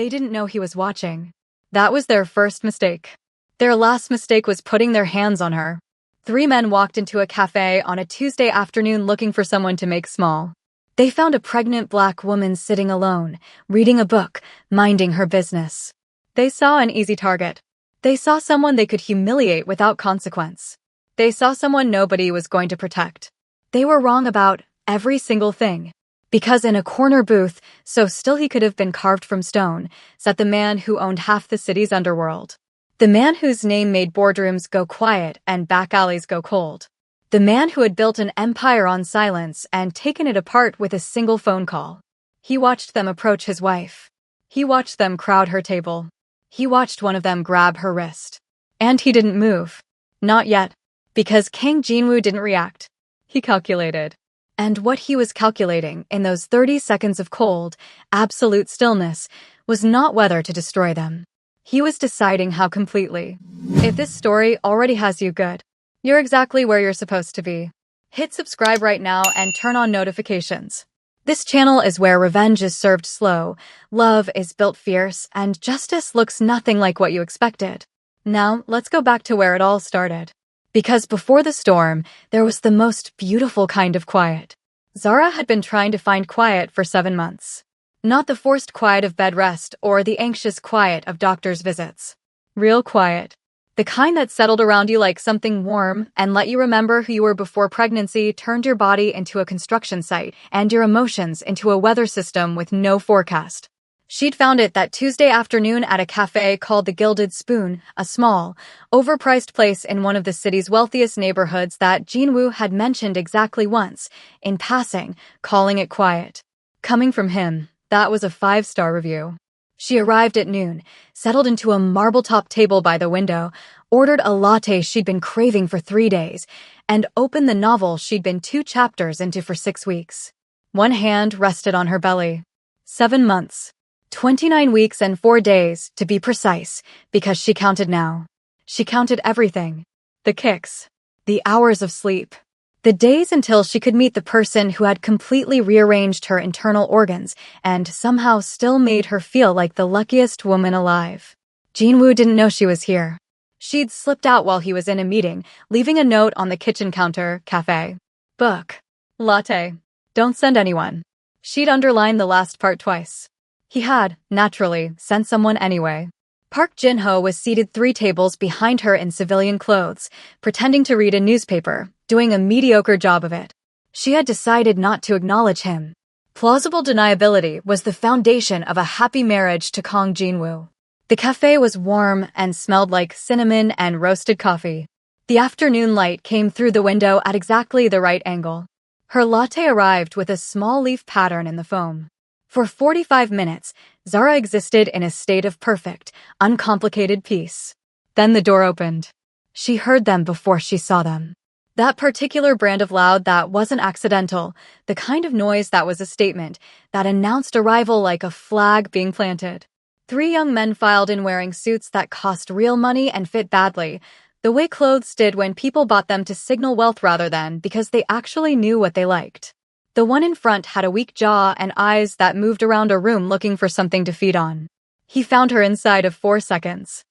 They didn't know he was watching. That was their first mistake. Their last mistake was putting their hands on her. 3 men walked into a cafe on a Tuesday afternoon looking for someone to make small. They found a pregnant black woman sitting alone, reading a book, minding her business. They saw an easy target. They saw someone they could humiliate without consequence. They saw someone nobody was going to protect. They were wrong about every single thing. Because in a corner booth, so still he could have been carved from stone, sat the man who owned half the city's underworld. The man whose name made boardrooms go quiet and back alleys go cold. The man who had built an empire on silence and taken it apart with a single phone call. He watched them approach his wife. He watched them crowd her table. He watched one of them grab her wrist. And he didn't move. Not yet. Because Kang Jinwoo didn't react. He calculated. And what he was calculating in those 30 seconds of cold, absolute stillness was not whether to destroy them. He was deciding how completely. If this story already has you good, you're exactly where you're supposed to be. Hit subscribe right now and turn on notifications. This channel is where revenge is served slow, love is built fierce, and justice looks nothing like what you expected. Now, let's go back to where it all started. Because before the storm, there was the most beautiful kind of quiet. Zara had been trying to find quiet for 7 months. Not the forced quiet of bed rest or the anxious quiet of doctor's visits. Real quiet. The kind that settled around you like something warm and let you remember who you were before pregnancy turned your body into a construction site and your emotions into a weather system with no forecast. She'd found it that Tuesday afternoon at a cafe called the Gilded Spoon, a small, overpriced place in one of the city's wealthiest neighborhoods that Jinwoo had mentioned exactly once, in passing, calling it quiet. Coming from him, that was a 5-star review. She arrived at noon, settled into a marble-top table by the window, ordered a latte she'd been craving for 3 days, and opened the novel she'd been 2 chapters into for 6 weeks. One hand rested on her belly. 7 months. 29 weeks and 4 days, to be precise, because she counted now. She counted everything. The kicks. The hours of sleep. The days until she could meet the person who had completely rearranged her internal organs and somehow still made her feel like the luckiest woman alive. Jinwoo didn't know she was here. She'd slipped out while he was in a meeting, leaving a note on the kitchen counter, cafe. Book. Latte. Don't send anyone. She'd underlined the last part twice. He had, naturally, sent someone anyway. Park Jin-ho was seated 3 tables behind her in civilian clothes, pretending to read a newspaper, doing a mediocre job of it. She had decided not to acknowledge him. Plausible deniability was the foundation of a happy marriage to Kang Jinwoo. The cafe was warm and smelled like cinnamon and roasted coffee. The afternoon light came through the window at exactly the right angle. Her latte arrived with a small leaf pattern in the foam. For 45 minutes, Zara existed in a state of perfect, uncomplicated peace. Then the door opened. She heard them before she saw them. That particular brand of loud that wasn't accidental, the kind of noise that was a statement, that announced arrival like a flag being planted. 3 young men filed in wearing suits that cost real money and fit badly, the way clothes did when people bought them to signal wealth rather than because they actually knew what they liked. The one in front had a weak jaw and eyes that moved around a room looking for something to feed on. He found her inside of 4 seconds.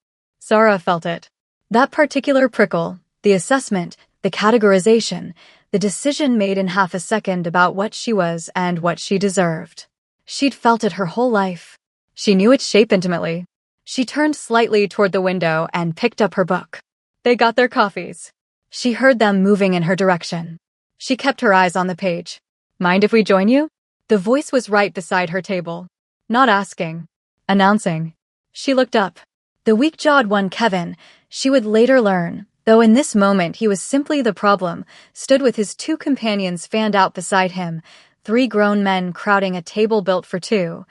Zara felt it. That particular prickle, the assessment, the categorization, the decision made in half a second about what she was and what she deserved. She'd felt it her whole life. She knew its shape intimately. She turned slightly toward the window and picked up her book. They got their coffees. She heard them moving in her direction. She kept her eyes on the page. Mind if we join you? The voice was right beside her table. Not asking. Announcing. She looked up. The weak-jawed one, Kevin, she would later learn, though in this moment he was simply the problem, stood with his 2 companions fanned out beside him, 3 grown men crowding a table built for 2,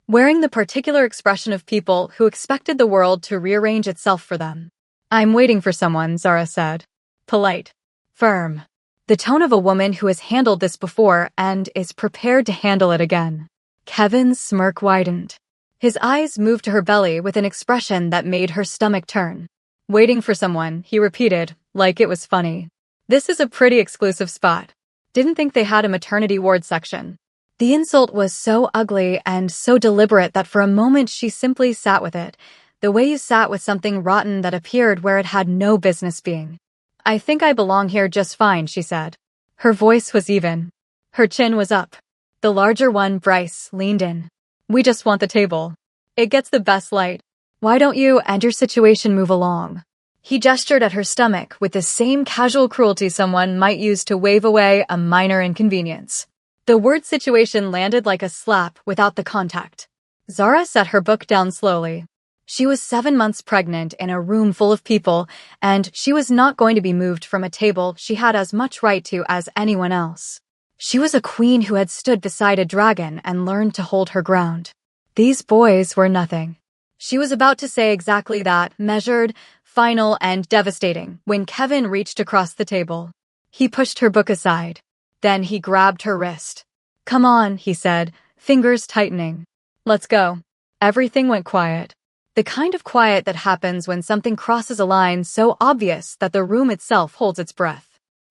wearing the particular expression of people who expected the world to rearrange itself for them. I'm waiting for someone, Zara said. Polite. Firm. The tone of a woman who has handled this before and is prepared to handle it again. Kevin's smirk widened. His eyes moved to her belly with an expression that made her stomach turn. Waiting for someone, he repeated, like it was funny. This is a pretty exclusive spot. Didn't think they had a maternity ward section. The insult was so ugly and so deliberate that for a moment she simply sat with it, the way you sat with something rotten that appeared where it had no business being. "I think I belong here just fine," she said. Her voice was even. Her chin was up. The larger one, Bryce, leaned in. "We just want the table. It gets the best light. Why don't you and your situation move along?" He gestured at her stomach with the same casual cruelty someone might use to wave away a minor inconvenience. The word situation landed like a slap without the contact. Zara set her book down slowly. She was 7 months pregnant in a room full of people, and she was not going to be moved from a table she had as much right to as anyone else. She was a queen who had stood beside a dragon and learned to hold her ground. These boys were nothing. She was about to say exactly that, measured, final, and devastating, when Kevin reached across the table. He pushed her book aside. Then he grabbed her wrist. "Come on," he said, fingers tightening. "Let's go." Everything went quiet. The kind of quiet that happens when something crosses a line so obvious that the room itself holds its breath.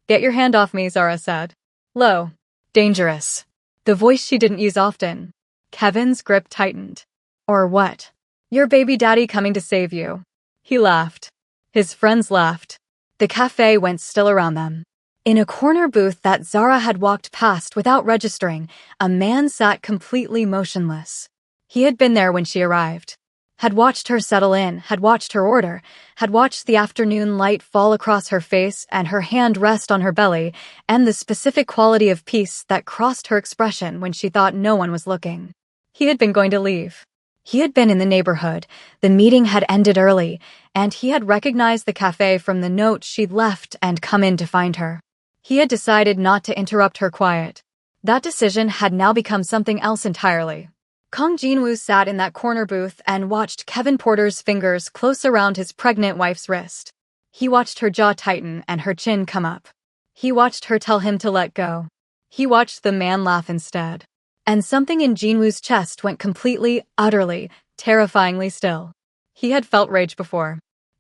"Get your hand off me," Zara said. Low. Dangerous. The voice she didn't use often. Kevin's grip tightened. "Or what? Your baby daddy coming to save you." He laughed. His friends laughed. The cafe went still around them. In a corner booth that Zara had walked past without registering, a man sat completely motionless. He had been there when she arrived. Had watched her settle in, had watched her order, had watched the afternoon light fall across her face and her hand rest on her belly, and the specific quality of peace that crossed her expression when she thought no one was looking. He had been going to leave. He had been in the neighborhood, the meeting had ended early, and he had recognized the cafe from the note she'd left and come in to find her. He had decided not to interrupt her quiet. That decision had now become something else entirely. Kong Jinwoo sat in that corner booth and watched Kevin Porter's fingers close around his pregnant wife's wrist. He watched her jaw tighten and her chin come up. He watched her tell him to let go. He watched the man laugh instead. And something in Jinwoo's chest went completely, utterly, terrifyingly still. He had felt rage before.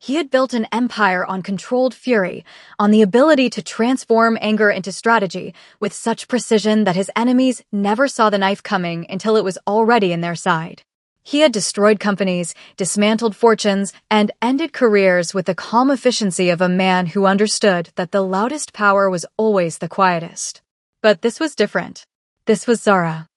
He had built an empire on controlled fury, on the ability to transform anger into strategy with such precision that his enemies never saw the knife coming until it was already in their side. He had destroyed companies, dismantled fortunes, and ended careers with the calm efficiency of a man who understood that the loudest power was always the quietest. But this was different. This was Zara.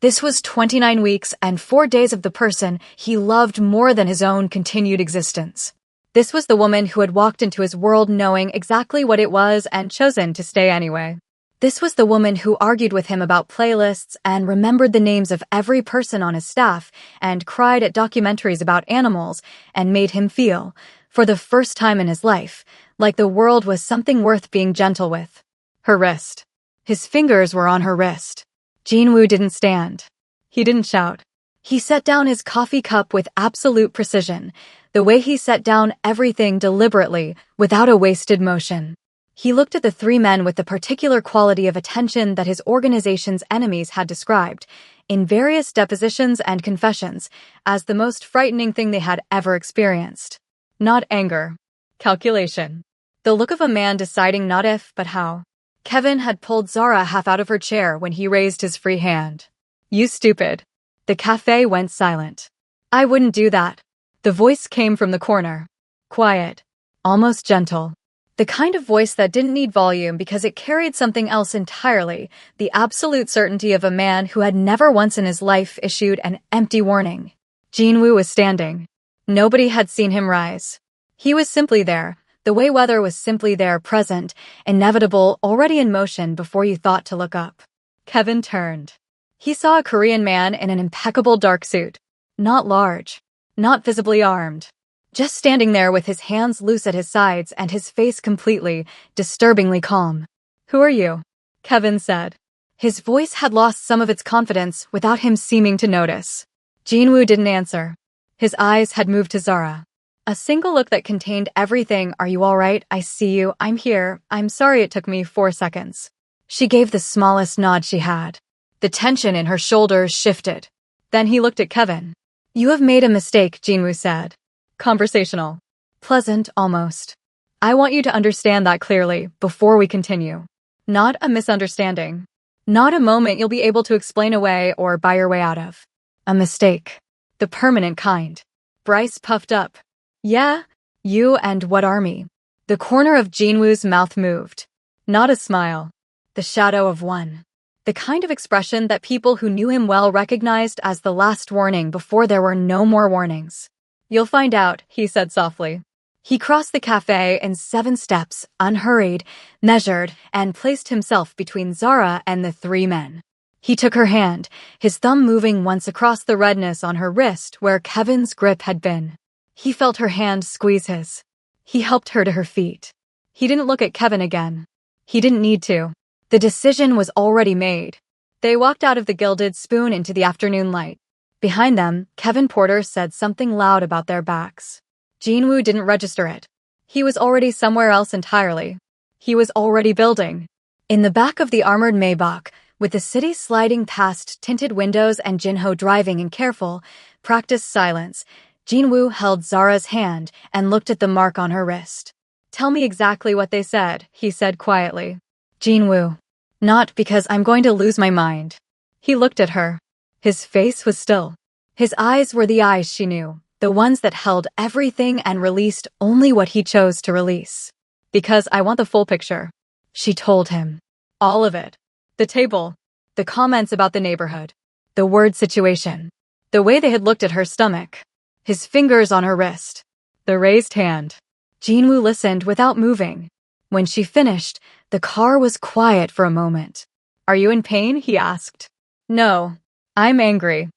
This was 29 weeks and 4 days of the person he loved more than his own continued existence. This was the woman who had walked into his world knowing exactly what it was and chosen to stay anyway. This was the woman who argued with him about playlists and remembered the names of every person on his staff and cried at documentaries about animals and made him feel, for the first time in his life, like the world was something worth being gentle with. Her wrist. His fingers were on her wrist. Jinwoo didn't stand. He didn't shout. He set down his coffee cup with absolute precision, the way he set down everything deliberately, without a wasted motion. He looked at the 3 men with the particular quality of attention that his organization's enemies had described, in various depositions and confessions, as the most frightening thing they had ever experienced. Not anger. Calculation. The look of a man deciding not if, but how. Kevin had pulled Zara half out of her chair when he raised his free hand. "You stupid." The cafe went silent. "I wouldn't do that." The voice came from the corner. Quiet. Almost gentle. The kind of voice that didn't need volume because it carried something else entirely, the absolute certainty of a man who had never once in his life issued an empty warning. Jinwoo was standing. Nobody had seen him rise. He was simply there, the way weather was simply there, present, inevitable, already in motion before you thought to look up. Kevin turned. He saw a Korean man in an impeccable dark suit. Not large. Not visibly armed. Just standing there with his hands loose at his sides and his face completely, disturbingly calm. "Who are you?" Kevin said. His voice had lost some of its confidence without him seeming to notice. Jinwoo didn't answer. His eyes had moved to Zara. A single look that contained everything. "Are you all right? I see you. I'm here. I'm sorry it took me 4 seconds." She gave the smallest nod she had. The tension in her shoulders shifted. Then he looked at Kevin. "You have made a mistake," Jinwoo said. Conversational. Pleasant, almost. "I want you to understand that clearly, before we continue. Not a misunderstanding. Not a moment you'll be able to explain away or buy your way out of. A mistake. The permanent kind. Bryce puffed up. Yeah? You and what army? The corner of Jinwoo's mouth moved. Not a smile. The shadow of one. The kind of expression that people who knew him well recognized as the last warning before there were no more warnings. You'll find out, he said softly. He crossed the cafe in 7 steps, unhurried, measured, and placed himself between Zara and the 3 men. He took her hand, his thumb moving once across the redness on her wrist where Kevin's grip had been. He felt her hand squeeze his. He helped her to her feet. He didn't look at Kevin again. He didn't need to. The decision was already made. They walked out of the Gilded Spoon into the afternoon light. Behind them, Kevin Porter said something loud about their backs. Jinwoo didn't register it. He was already somewhere else entirely. He was already building. In the back of the armored Maybach, with the city sliding past tinted windows and Jinho driving in careful, practiced silence, Jinwoo held Zara's hand and looked at the mark on her wrist. Tell me exactly what they said, he said quietly. Jinwoo. Not because I'm going to lose my mind. He looked at her. His face was still. His eyes were the eyes she knew, the ones that held everything and released only what he chose to release. Because I want the full picture. She told him. All of it. The table. The comments about the neighborhood. The word situation. The way they had looked at her stomach. His fingers on her wrist. The raised hand. Jinwoo listened without moving. When she finished, the car was quiet for a moment. Are you in pain? He asked. No. I'm angry.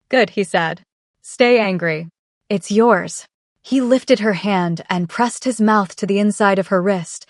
Good, he said. Stay angry. It's yours. He lifted her hand and pressed his mouth to the inside of her wrist,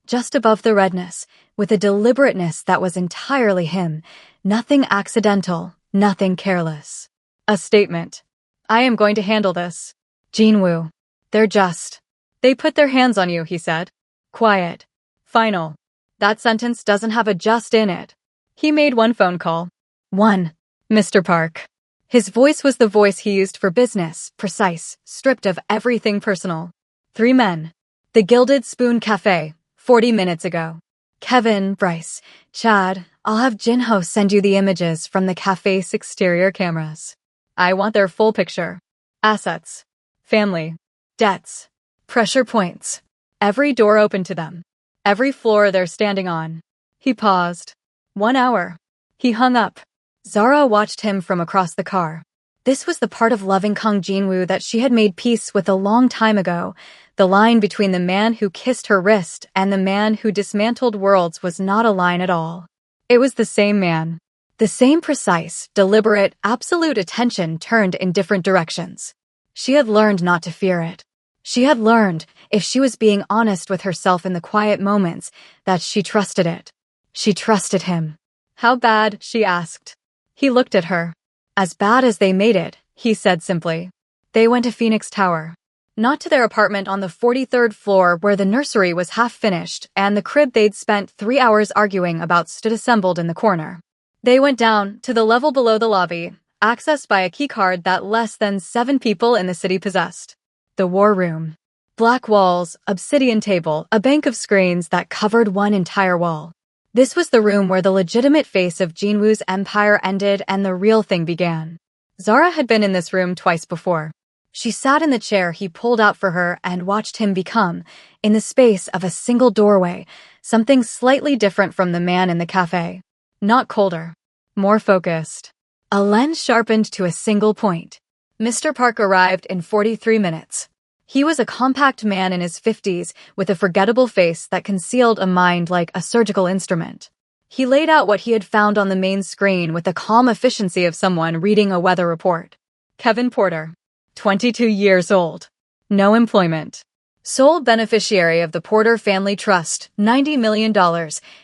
just above the redness, with a deliberateness that was entirely him, nothing accidental, nothing careless. A statement. I am going to handle this. Jinwoo. They put their hands on you, he said. Quiet. Final. That sentence doesn't have a just in it. He made one phone call. 1. Mr. Park. His voice was the voice he used for business, precise, stripped of everything personal. 3 men. The Gilded Spoon Cafe, 40 minutes ago. Kevin, Bryce, Chad, I'll have Jinho send you the images from the cafe's exterior cameras. I want their full picture. Assets. Family. Debts. Pressure points. Every door open to them. Every floor they're standing on. He paused. 1 hour. He hung up. Zara watched him from across the car. This was the part of loving Kang Jinwoo that she had made peace with a long time ago. The line between the man who kissed her wrist and the man who dismantled worlds was not a line at all. It was the same man. The same precise, deliberate, absolute attention turned in different directions. She had learned not to fear it. She had learned, if she was being honest with herself in the quiet moments, that she trusted it. She trusted him. How bad? She asked. He looked at her. As bad as they made it, he said simply. They went to Phoenix Tower. Not to their apartment on the 43rd floor where the nursery was half finished and the crib they'd spent 3 hours arguing about stood assembled in the corner. They went down to the level below the lobby, accessed by a keycard that less than 7 people in the city possessed. The war room. Black walls, obsidian table, a bank of screens that covered one entire wall. This was the room where the legitimate face of Jinwoo's empire ended and the real thing began. Zara had been in this room twice before. She sat in the chair he pulled out for her and watched him become, in the space of a single doorway, something slightly different from the man in the cafe. Not colder. More focused. A lens sharpened to a single point. Mr. Park arrived in 43 minutes. He was a compact man in his 50s with a forgettable face that concealed a mind like a surgical instrument. He laid out what he had found on the main screen with the calm efficiency of someone reading a weather report. Kevin Porter. 22 years old. No employment. Sole beneficiary of the Porter Family Trust, $90 million,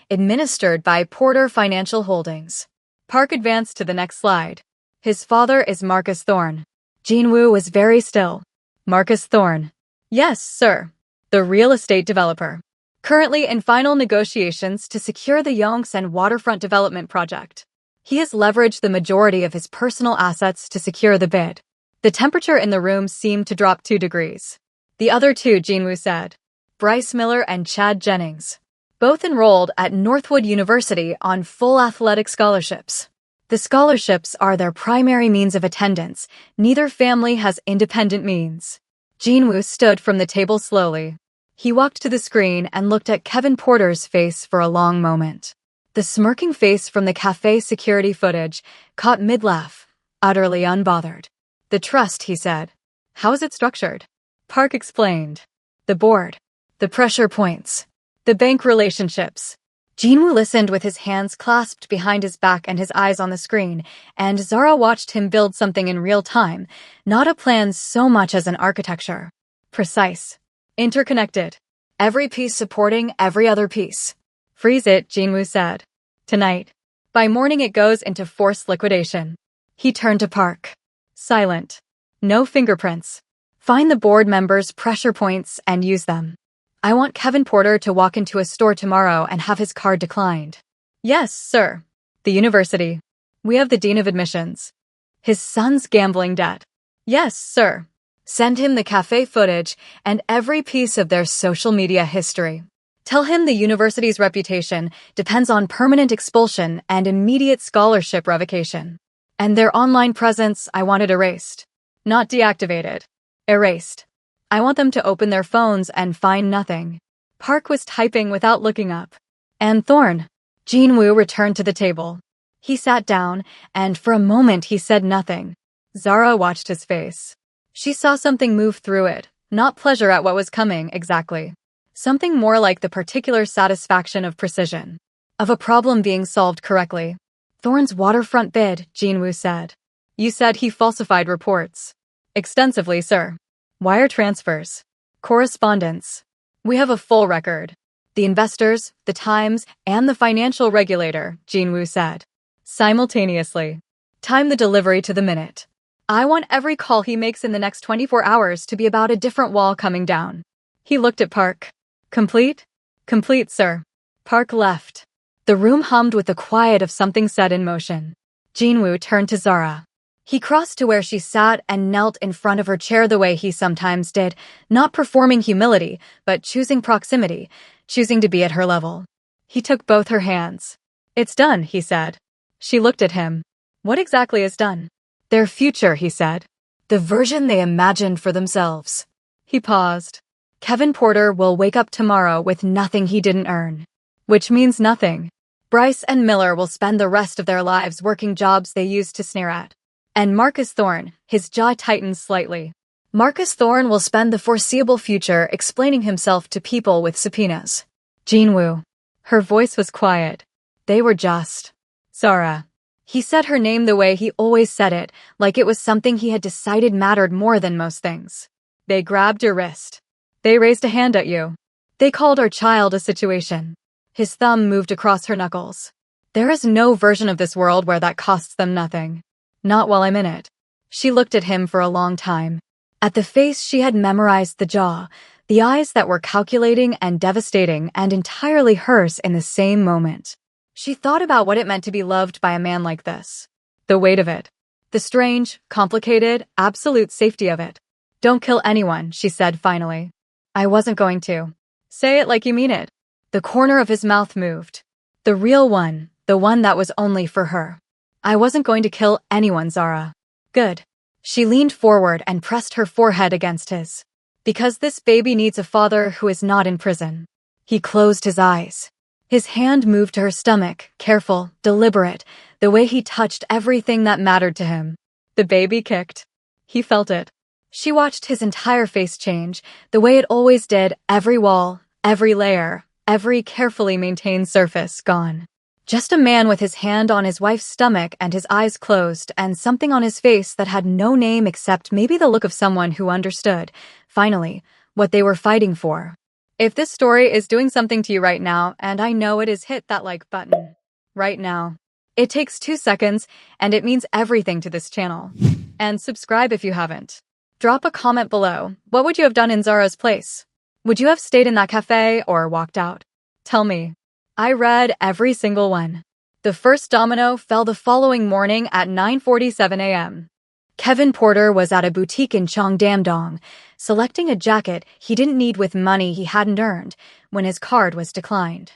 administered by Porter Financial Holdings. Park advanced to the next slide. His father is Marcus Thorne. Jinwoo was very still. Marcus Thorne. Yes, sir. The real estate developer. Currently in final negotiations to secure the Yongsan waterfront development project. He has leveraged the majority of his personal assets to secure the bid. The temperature in the room seemed to drop 2 degrees. The other 2, Jinwoo said. Bryce Miller and Chad Jennings. Both enrolled at Northwood University on full athletic scholarships. The scholarships are their primary means of attendance. Neither family has independent means. Jinwoo stood from the table slowly. He walked to the screen and looked at Kevin Porter's face for a long moment. The smirking face from the cafe security footage caught mid-laugh, utterly unbothered. The trust, he said. How is it structured? Park explained. The board. The pressure points. The bank relationships. Jinwoo listened with his hands clasped behind his back and his eyes on the screen, and Zara watched him build something in real time, not a plan so much as an architecture. Precise. Interconnected. Every piece supporting every other piece. Freeze it, Jinwoo said. Tonight. By morning it goes into forced liquidation. He turned to Park. Silent. No fingerprints. Find the board members' pressure points and use them. I want Kevin Porter to walk into a store tomorrow and have his card declined. Yes, sir. The university. We have the dean of admissions. His son's gambling debt. Yes, sir. Send him the cafe footage and every piece of their social media history. Tell him the university's reputation depends on permanent expulsion and immediate scholarship revocation. And their online presence I want it erased. Not deactivated. Erased. I want them to open their phones and find nothing. Park was typing without looking up. And Thorne. Jinwoo returned to the table. He sat down, and for a moment he said nothing. Zara watched his face. She saw something move through it, not pleasure at what was coming exactly. Something more like the particular satisfaction of precision. Of a problem being solved correctly. Thorne's waterfront bid, Jinwoo said. You said he falsified reports. Extensively, sir. Wire transfers. Correspondence. We have a full record. The investors, the Times, and the financial regulator, Jinwoo said. Simultaneously. Time the delivery to the minute. I want every call he makes in the next 24 hours to be about a different wall coming down. He looked at Park. Complete? Complete, sir. Park left. The room hummed with the quiet of something set in motion. Jinwoo turned to Zara. He crossed to where she sat and knelt in front of her chair the way he sometimes did, not performing humility, but choosing proximity, choosing to be at her level. He took both her hands. It's done, he said. She looked at him. What exactly is done? Their future, he said. The version they imagined for themselves. He paused. Kevin Porter will wake up tomorrow with nothing he didn't earn. Which means nothing. Bryce and Miller will spend the rest of their lives working jobs they used to sneer at. And Marcus Thorne, his jaw tightened slightly. Marcus Thorne will spend the foreseeable future explaining himself to people with subpoenas. Jinwoo. Her voice was quiet. They were just. Zara. He said her name the way he always said it, like it was something he had decided mattered more than most things. They grabbed your wrist. They raised a hand at you. They called our child a situation. His thumb moved across her knuckles. There is no version of this world where that costs them nothing. Not while I'm in it. She looked at him for a long time. At the face she had memorized the jaw, the eyes that were calculating and devastating and entirely hers in the same moment. She thought about what it meant to be loved by a man like this. The weight of it. The strange, complicated, absolute safety of it. Don't kill anyone, she said finally. I wasn't going to. Say it like you mean it. The corner of his mouth moved. The real one, the one that was only for her. I wasn't going to kill anyone, Zara. Good. She leaned forward and pressed her forehead against his. Because this baby needs a father who is not in prison. He closed his eyes. His hand moved to her stomach, careful, deliberate, the way he touched everything that mattered to him. The baby kicked. He felt it. She watched his entire face change, the way it always did, every wall, every layer, every carefully maintained surface gone. Just a man with his hand on his wife's stomach and his eyes closed and something on his face that had no name except maybe the look of someone who understood, finally, what they were fighting for. If this story is doing something to you right now, and I know it is, hit that like button. Right now. It takes 2 seconds, and it means everything to this channel. And subscribe if you haven't. Drop a comment below. What would you have done in Zara's place? Would you have stayed in that cafe or walked out? Tell me. I read every single one. The first domino fell the following morning at 9:47 a.m. Kevin Porter was at a boutique in Cheongdam-dong, selecting a jacket he didn't need with money he hadn't earned, when his card was declined.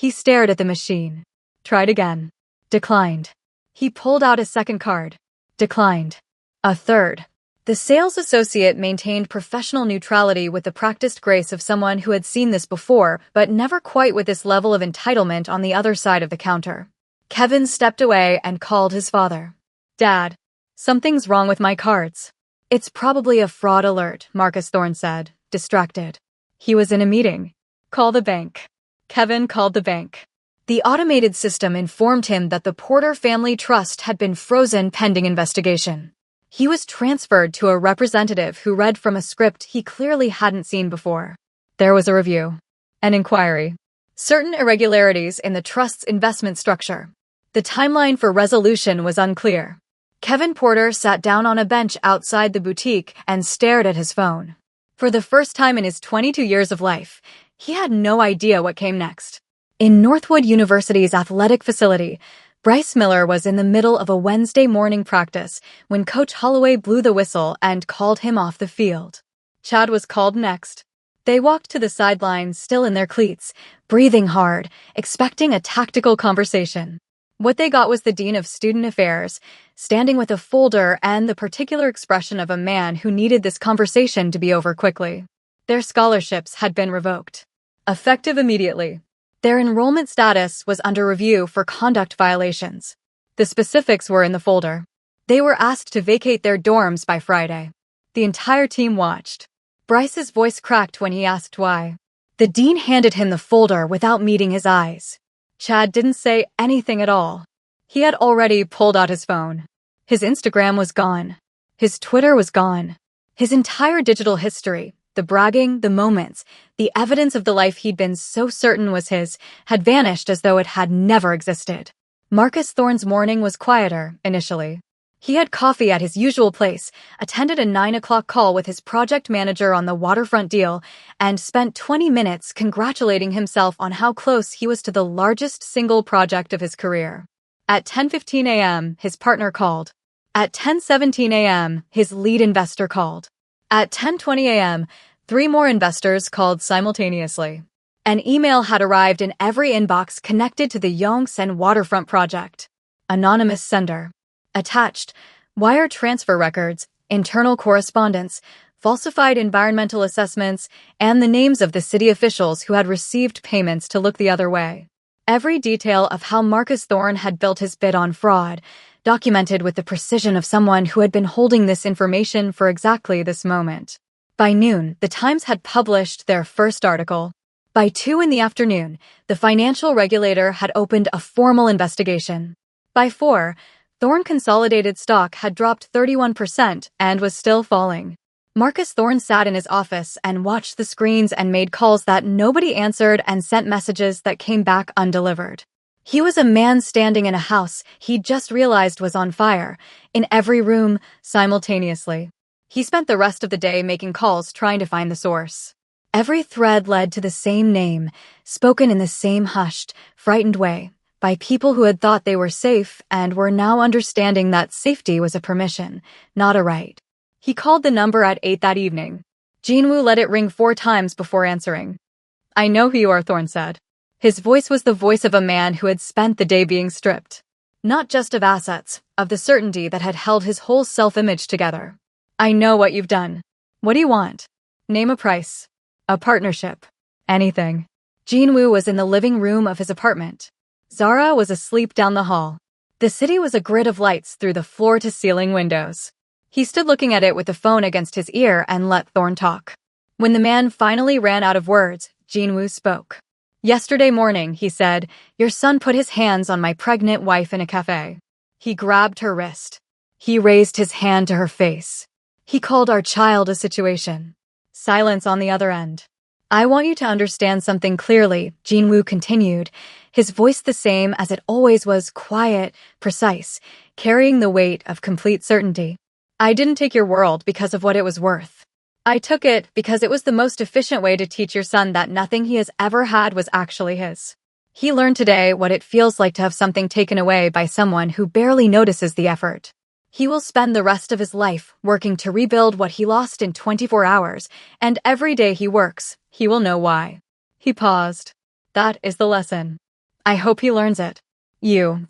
He stared at the machine. Tried again. Declined. He pulled out a second card. Declined. A third. The sales associate maintained professional neutrality with the practiced grace of someone who had seen this before, but never quite with this level of entitlement on the other side of the counter. Kevin stepped away and called his father. Dad, something's wrong with my cards. It's probably a fraud alert, Marcus Thorne said, distracted. He was in a meeting. Call the bank. Kevin called the bank. The automated system informed him that the Porter Family Trust had been frozen pending investigation. He was transferred to a representative who read from a script he clearly hadn't seen before. There was a review. An inquiry. Certain irregularities in the trust's investment structure. The timeline for resolution was unclear. Kevin Porter sat down on a bench outside the boutique and stared at his phone. For the first time in his 22 years of life, he had no idea what came next. In Northwood University's athletic facility, Bryce Miller was in the middle of a Wednesday morning practice when Coach Holloway blew the whistle and called him off the field. Chad was called next. They walked to the sidelines still in their cleats, breathing hard, expecting a tactical conversation. What they got was the Dean of Student Affairs, standing with a folder and the particular expression of a man who needed this conversation to be over quickly. Their scholarships had been revoked. Effective immediately. Their enrollment status was under review for conduct violations. The specifics were in the folder. They were asked to vacate their dorms by Friday. The entire team watched. Bryce's voice cracked when he asked why. The dean handed him the folder without meeting his eyes. Chad didn't say anything at all. He had already pulled out his phone. His Instagram was gone. His Twitter was gone. His entire digital history, the bragging, the moments, the evidence of the life he'd been so certain was his, had vanished as though it had never existed. Marcus Thorne's morning was quieter, initially. He had coffee at his usual place, attended a 9 o'clock call with his project manager on the waterfront deal, and spent 20 minutes congratulating himself on how close he was to the largest single project of his career. At 10:15 a.m., his partner called. At 10:17 a.m., his lead investor called. At 10:20 a.m., 3 more investors called simultaneously. An email had arrived in every inbox connected to the Yongsan waterfront project. Anonymous sender. Attached, wire transfer records, internal correspondence, falsified environmental assessments, and the names of the city officials who had received payments to look the other way. Every detail of how Marcus Thorne had built his bid on fraud, documented with the precision of someone who had been holding this information for exactly this moment. By noon, the Times had published their first article. By 2 in the afternoon, the financial regulator had opened a formal investigation. By 4, Thorne Consolidated stock had dropped 31% and was still falling. Marcus Thorne sat in his office and watched the screens and made calls that nobody answered and sent messages that came back undelivered. He was a man standing in a house he'd just realized was on fire, in every room, simultaneously. He spent the rest of the day making calls trying to find the source. Every thread led to the same name, spoken in the same hushed, frightened way, by people who had thought they were safe and were now understanding that safety was a permission, not a right. He called the number at 8 that evening. Jinwoo let it ring 4 times before answering. "I know who you are," Thorne said. His voice was the voice of a man who had spent the day being stripped. Not just of assets, of the certainty that had held his whole self-image together. "I know what you've done. What do you want? Name a price. A partnership. Anything." Jinwoo was in the living room of his apartment. Zara was asleep down the hall. The city was a grid of lights through the floor-to-ceiling windows. He stood looking at it with the phone against his ear and let Thorne talk. When the man finally ran out of words, Jinwoo spoke. "Yesterday morning," he said, "your son put his hands on my pregnant wife in a cafe. He grabbed her wrist. He raised his hand to her face. He called our child a situation." Silence on the other end. "I want you to understand something clearly," Jinwoo continued, his voice the same as it always was, quiet, precise, carrying the weight of complete certainty. "I didn't take your world because of what it was worth. I took it because it was the most efficient way to teach your son that nothing he has ever had was actually his. He learned today what it feels like to have something taken away by someone who barely notices the effort. He will spend the rest of his life working to rebuild what he lost in 24 hours, and every day he works, he will know why." He paused. "That is the lesson. I hope he learns it.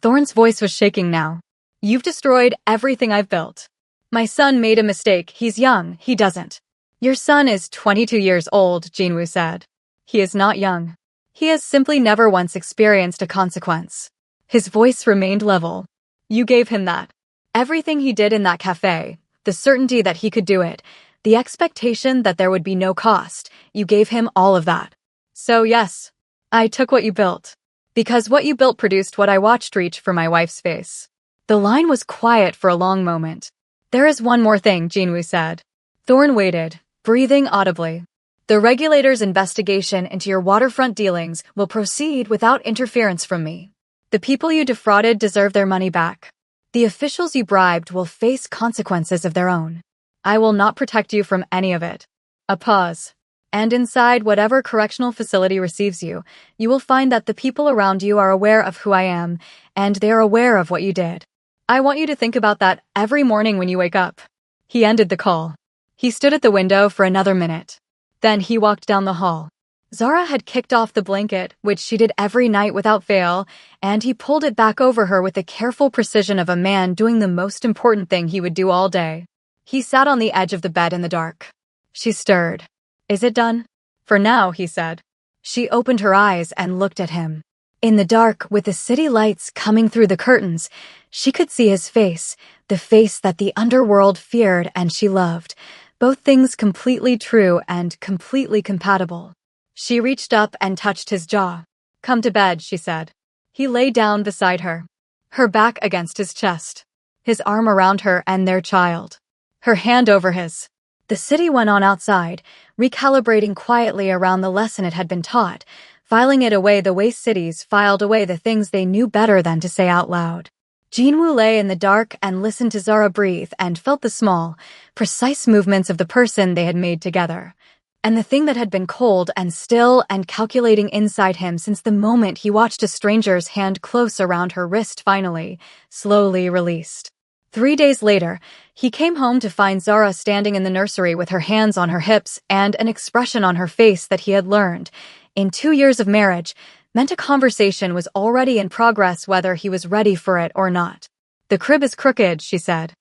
Thorn's voice was shaking now. You've destroyed everything I've built. My son made a mistake. He's young. He doesn't. Your son is 22 years old, Jinwoo said. He is not young. He has simply never once experienced a consequence. His voice remained level. You gave him that. Everything he did in that cafe, the certainty that he could do it, the expectation that there would be no cost, you gave him all of that. So yes, I took what you built. Because what you built produced what I watched reach for my wife's face. The line was quiet for a long moment. There is one more thing, Jinwoo said. Thorn waited, breathing audibly. The regulator's investigation into your waterfront dealings will proceed without interference from me. The people you defrauded deserve their money back. The officials you bribed will face consequences of their own. I will not protect you from any of it. A pause. And inside whatever correctional facility receives you, you will find that the people around you are aware of who I am, and they are aware of what you did. I want you to think about that every morning when you wake up. He ended the call. He stood at the window for another minute. Then he walked down the hall. Zara had kicked off the blanket, which she did every night without fail, and he pulled it back over her with the careful precision of a man doing the most important thing he would do all day. He sat on the edge of the bed in the dark. She stirred. Is it done? For now, he said. She opened her eyes and looked at him. In the dark, with the city lights coming through the curtains, she could see his face, the face that the underworld feared and she loved, both things completely true and completely compatible. She reached up and touched his jaw. Come to bed, she said. He lay down beside her, her back against his chest, his arm around her and their child, her hand over his. The city went on outside, recalibrating quietly around the lesson it had been taught, filing it away the way cities filed away the things they knew better than to say out loud. Jinwoo lay in the dark and listened to Zara breathe and felt the small, precise movements of the person they had made together. And the thing that had been cold and still and calculating inside him since the moment he watched a stranger's hand close around her wrist finally, slowly released. 3 days later, he came home to find Zara standing in the nursery with her hands on her hips and an expression on her face that he had learned, in 2 years of marriage, meant a conversation was already in progress whether he was ready for it or not. The crib is crooked, she said.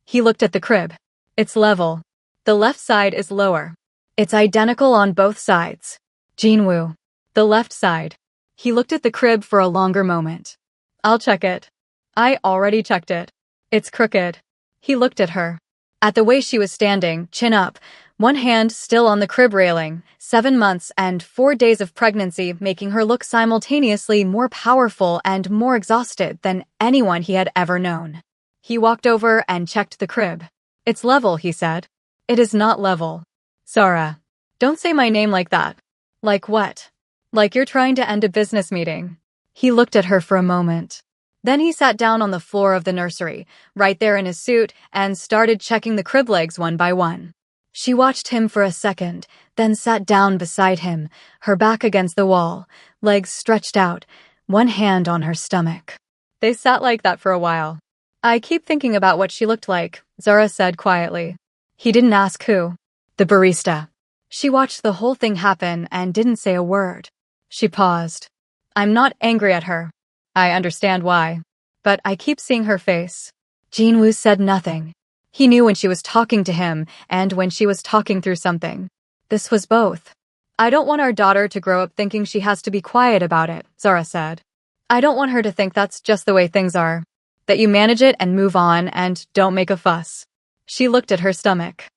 He looked at the crib. It's level. The left side is lower. It's identical on both sides. Jinwoo. The left side. He looked at the crib for a longer moment. I'll check it. I already checked it. It's crooked. He looked at her. At the way she was standing, chin up, one hand still on the crib railing, 7 months and 4 days of pregnancy making her look simultaneously more powerful and more exhausted than anyone he had ever known. He walked over and checked the crib. It's level, he said. It is not level. Zara, don't say my name like that. Like what? Like you're trying to end a business meeting. He looked at her for a moment. Then he sat down on the floor of the nursery, right there in his suit, and started checking the crib legs one by one. She watched him for a second, then sat down beside him, her back against the wall, legs stretched out, one hand on her stomach. They sat like that for a while. I keep thinking about what she looked like, Zara said quietly. He didn't ask who. The barista. She watched the whole thing happen and didn't say a word. She paused. I'm not angry at her. I understand why. But I keep seeing her face. Jinwoo said nothing. He knew when she was talking to him and when she was talking through something. This was both. I don't want our daughter to grow up thinking she has to be quiet about it, Zara said. I don't want her to think that's just the way things are. That you manage it and move on and don't make a fuss. She looked at her stomach.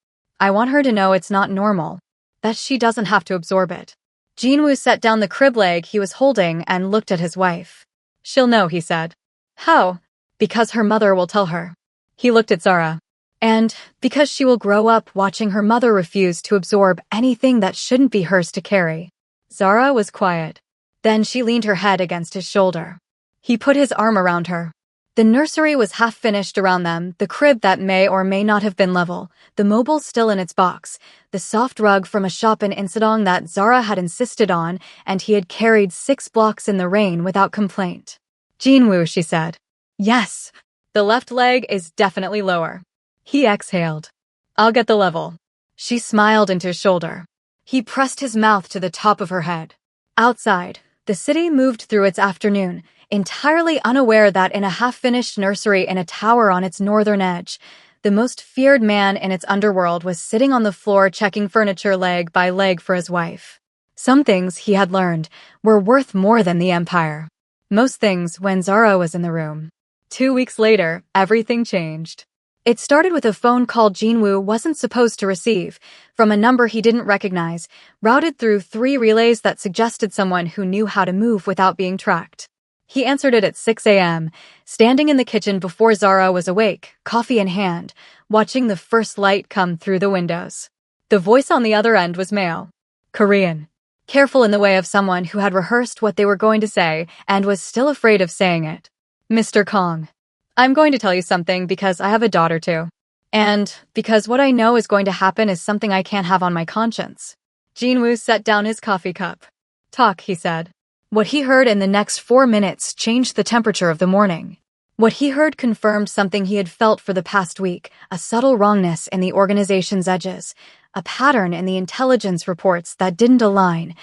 I want her to know it's not normal. That she doesn't have to absorb it. Jinwoo set down the crib leg he was holding and looked at his wife. She'll know, he said. How? Because her mother will tell her. He looked at Zara. And because she will grow up watching her mother refuse to absorb anything that shouldn't be hers to carry. Zara was quiet. Then she leaned her head against his shoulder. He put his arm around her. The nursery was half finished around them, the crib that may or may not have been level, the mobile still in its box, the soft rug from a shop in Insadong that Zara had insisted on, and he had carried 6 blocks in the rain without complaint. Jinwoo, she said. Yes. The left leg is definitely lower. He exhaled. I'll get the level. She smiled into his shoulder. He pressed his mouth to the top of her head. Outside, The city moved through its afternoon, entirely unaware that in a half-finished nursery in a tower on its northern edge, the most feared man in its underworld was sitting on the floor checking furniture leg by leg for his wife. Some things, he had learned, were worth more than the empire. Most things when Zara was in the room. 2 weeks later, everything changed. It started with a phone call Jinwoo wasn't supposed to receive, from a number he didn't recognize, routed through 3 relays that suggested someone who knew how to move without being tracked. He answered it at 6 a.m., standing in the kitchen before Zara was awake, coffee in hand, watching the first light come through the windows. The voice on the other end was male. Korean. Careful in the way of someone who had rehearsed what they were going to say and was still afraid of saying it. Mr. Kong. I'm going to tell you something because I have a daughter too. And because what I know is going to happen is something I can't have on my conscience. Jinwoo set down his coffee cup. Talk, he said. What he heard in the next 4 minutes changed the temperature of the morning. What he heard confirmed something he had felt for the past week, a subtle wrongness in the organization's edges, a pattern in the intelligence reports that didn't align,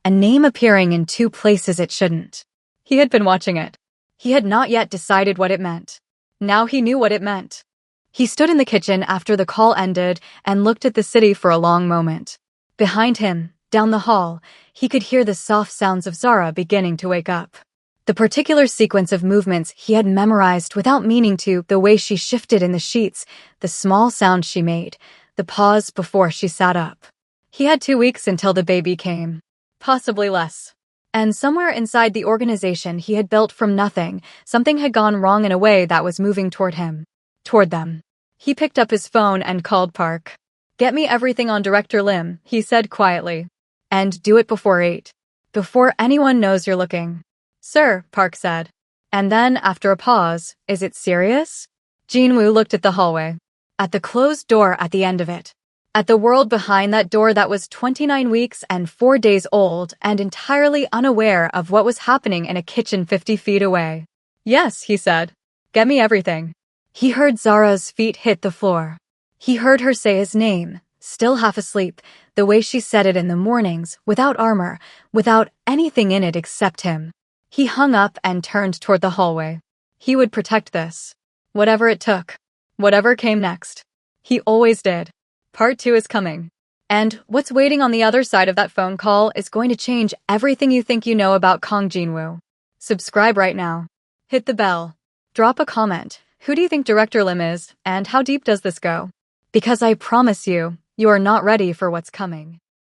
a name appearing in 2 places it shouldn't. He had been watching it. He had not yet decided what it meant. Now he knew what it meant. He stood in the kitchen after the call ended and looked at the city for a long moment. Behind him, down the hall, he could hear the soft sounds of Zara beginning to wake up. The particular sequence of movements he had memorized without meaning to, the way she shifted in the sheets, the small sound she made, the pause before she sat up. He had 2 weeks until the baby came. Possibly less. And somewhere inside the organization he had built from nothing, something had gone wrong in a way that was moving toward him. Toward them. He picked up his phone and called Park. Get me everything on Director Lim, he said quietly. And do it before 8. Before anyone knows you're looking. Sir, Park said. And then, after a pause, is it serious? Jinwoo looked at the hallway. At the closed door at the end of it. At the world behind that door that was 29 weeks and 4 days old and entirely unaware of what was happening in a kitchen 50 feet away. Yes, he said. Get me everything. He heard Zara's feet hit the floor. He heard her say his name, still half asleep, the way she said it in the mornings, without armor, without anything in it except him. He hung up and turned toward the hallway. He would protect this. Whatever it took. Whatever came next. He always did. Part 2 is coming. And what's waiting on the other side of that phone call is going to change everything you think you know about Kong Jinwoo. Subscribe right now. Hit the bell. Drop a comment. Who do you think Director Lim is, and how deep does this go? Because I promise you, you are not ready for what's coming.